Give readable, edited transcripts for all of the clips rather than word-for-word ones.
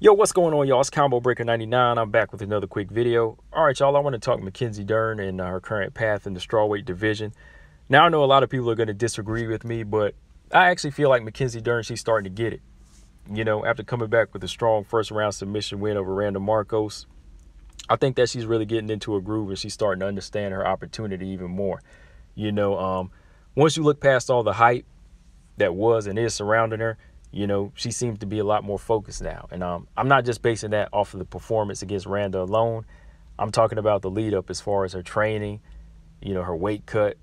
Yo, what's going on, y'all? It's Combo Breaker 99. I'm back with another quick video. All right, y'all, I want to talk Mackenzie Dern and her current path in the strawweight division. Now, I know a lot of people are going to disagree with me, but I actually feel like Mackenzie Dern, she's starting to get it. You know, after coming back with a strong first-round submission win over Randa Marcos, I think that she's really getting into a groove and she's starting to understand her opportunity even more. You know, once you look past all the hype that was and is surrounding her, you know, she seems to be a lot more focused now. And I'm not just basing that off of the performance against Randa alone. I'm talking about the lead up as far as her training, you know, her weight cut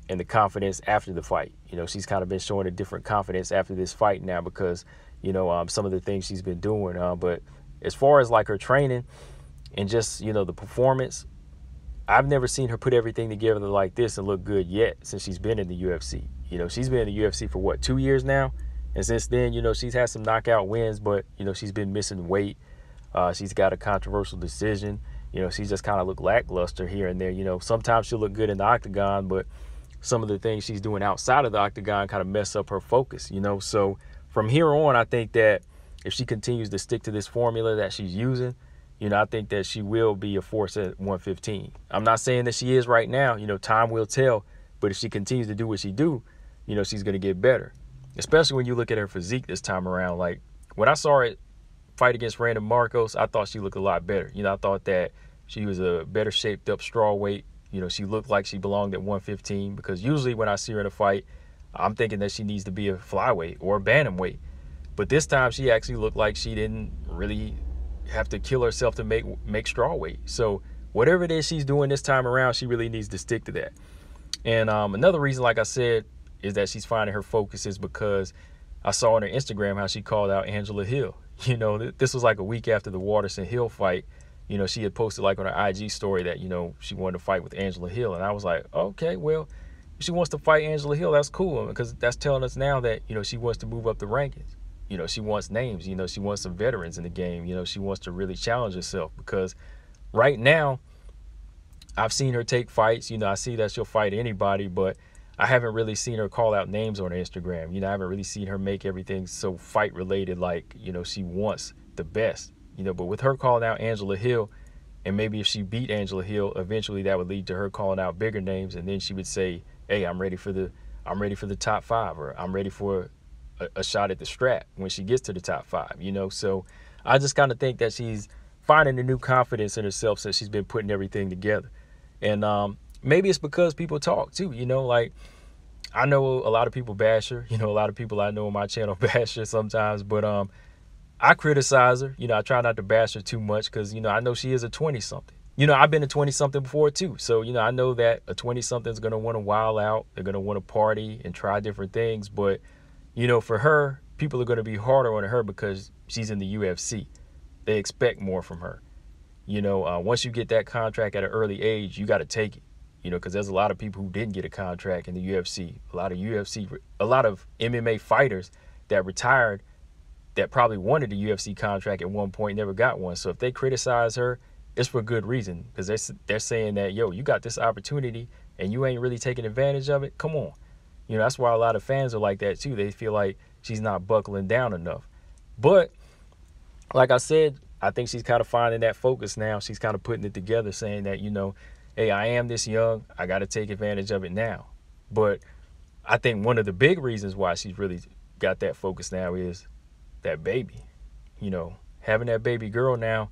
and the confidence after the fight. You know, she's kind of been showing a different confidence after this fight now because, you know, some of the things she's been doing. But as far as like her training and just, you know, the performance, I've never seen her put everything together like this and look good yet since she's been in the UFC. You know, she's been in the UFC for what, 2 years now? And since then, you know, she's had some knockout wins, but, you know, she's been missing weight. She's got a controversial decision. You know, she's just kind of looked lackluster here and there. You know, sometimes she'll look good in the octagon, but some of the things she's doing outside of the octagon kind of mess up her focus, you know. So from here on, I think that if she continues to stick to this formula that she's using, you know, I think that she will be a force at 115. I'm not saying that she is right now. You know, time will tell. But if she continues to do what she do, you know, she's going to get better. Especially when you look at her physique this time around. Like, when I saw her fight against Randa Marcos, I thought she looked a lot better. You know, I thought that she was a better shaped up strawweight. You know, she looked like she belonged at 115 because usually when I see her in a fight, I'm thinking that she needs to be a flyweight or a bantamweight. But this time she actually looked like she didn't really have to kill herself to make strawweight. So whatever it is she's doing this time around, she really needs to stick to that. And another reason, like I said, is that she's finding her focus is because I saw on her Instagram how she called out Angela Hill. You know, this was like a week after the Waterson-Hill fight. You know, she had posted like on her IG story that, you know, she wanted to fight with Angela Hill. And I was like, okay, well, if she wants to fight Angela Hill, that's cool. Because that's telling us now that, you know, she wants to move up the rankings. You know, she wants names. You know, she wants some veterans in the game. You know, she wants to really challenge herself. Because right now, I've seen her take fights. You know, I see that she'll fight anybody, but I haven't really seen her call out names on her Instagram. You know, I haven't really seen her make everything so fight related like, you know, she wants the best. You know, but with her calling out Angela Hill, and maybe if she beat Angela Hill, eventually that would lead to her calling out bigger names, and then she would say, hey, I'm ready for the top 5, or I'm ready for a shot at the strap when she gets to the top 5, you know. So I just kind of think that she's finding a new confidence in herself since she's been putting everything together. And maybe it's because people talk too, you know, like I know a lot of people bash her, you know, a lot of people I know on my channel bash her sometimes, but I criticize her. You know, I try not to bash her too much because, you know, I know she is a 20-something. You know, I've been a 20-something before too. So, you know, I know that a 20-something is going to want to wild out. They're going to want to party and try different things. But, you know, for her, people are going to be harder on her because she's in the UFC. They expect more from her. You know, once you get that contract at an early age, you got to take it. You know, because there's a lot of people who didn't get a contract in the UFC. A lot of MMA fighters that retired that probably wanted a UFC contract at one point, never got one. So if they criticize her, it's for good reason, because they're saying that, yo, you got this opportunity and you ain't really taking advantage of it. Come on. You know, that's why a lot of fans are like that too. They feel like she's not buckling down enough. But like I said, I think she's kind of finding that focus now. She's kind of putting it together, saying that, you know, hey, I am this young. I got to take advantage of it now. But I think one of the big reasons why she's really got that focus now is that baby. You know, having that baby girl now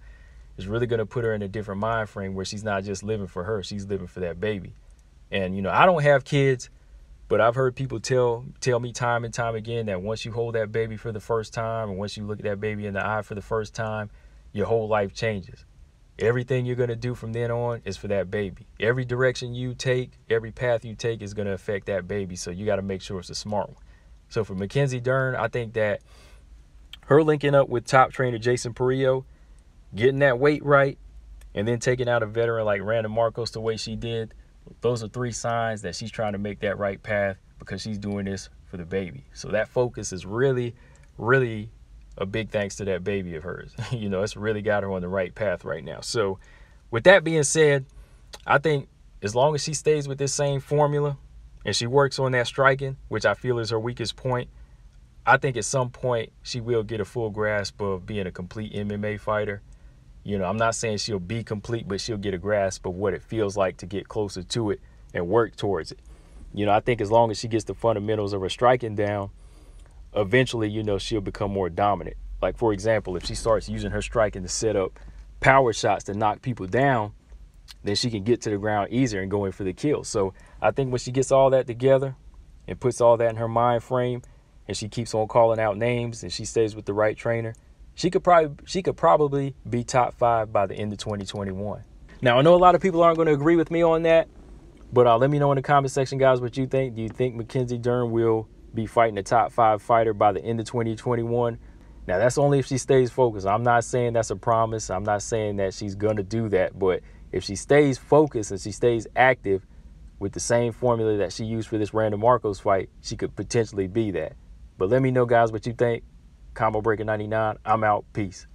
is really going to put her in a different mind frame where she's not just living for her. She's living for that baby. And, you know, I don't have kids, but I've heard people tell me time and time again that once you hold that baby for the first time, and once you look at that baby in the eye for the first time, your whole life changes. Everything you're going to do from then on is for that baby. Every direction you take, every path you take is going to affect that baby. So you got to make sure it's a smart one. So for Mackenzie Dern, I think that her linking up with top trainer Jason Perillo, getting that weight right, and then taking out a veteran like Randa Marcos the way she did, those are 3 signs that she's trying to make that right path because she's doing this for the baby. So that focus is really, really a big thanks to that baby of hers. You know, it's really got her on the right path right now. So with that being said, I think as long as she stays with this same formula and she works on that striking, which I feel is her weakest point, I think at some point she will get a full grasp of being a complete MMA fighter. You know, I'm not saying she'll be complete, but she'll get a grasp of what it feels like to get closer to it and work towards it. You know, I think as long as she gets the fundamentals of her striking down, eventually, you know, she'll become more dominant. Like, for example, if she starts using her striking to set up power shots to knock people down, then she can get to the ground easier and go in for the kill. So I think when she gets all that together and puts all that in her mind frame, and she keeps on calling out names and she stays with the right trainer, she could probably be top 5 by the end of 2021. Now, I know a lot of people aren't going to agree with me on that, but let me know in the comment section, guys, what you think. Do you think Mackenzie Dern will be fighting a top 5 fighter by the end of 2021? Now, that's only if she stays focused. I'm not saying that's a promise. I'm not saying that she's going to do that. But if she stays focused and she stays active with the same formula that she used for this Randall Marcos fight, she could potentially be that. But let me know, guys, what you think. Combo Breaker 99. I'm out. Peace.